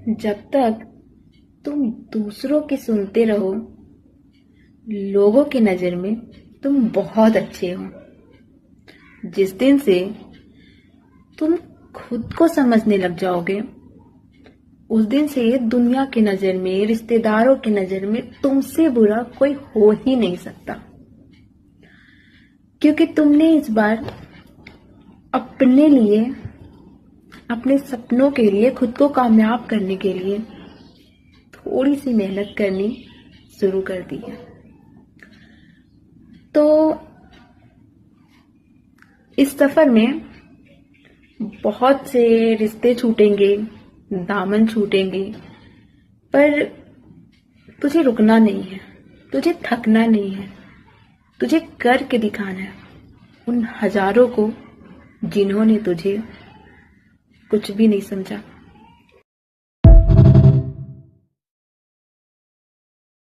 जब तक तुम दूसरों की सुनते रहो, लोगों की नजर में तुम बहुत अच्छे हो। जिस दिन से तुम खुद को समझने लग जाओगे, उस दिन से दुनिया की नजर में, रिश्तेदारों की नजर में तुमसे बुरा कोई हो ही नहीं सकता। क्योंकि तुमने इस बार अपने लिए, अपने सपनों के लिए, खुद को कामयाब करने के लिए थोड़ी सी मेहनत करनी शुरू कर दी है। तो इस सफर में बहुत से रिश्ते छूटेंगे, दामन छूटेंगे, पर तुझे रुकना नहीं है, तुझे थकना नहीं है, तुझे करके दिखाना है उन हजारों को जिन्होंने तुझे कुछ भी नहीं समझा।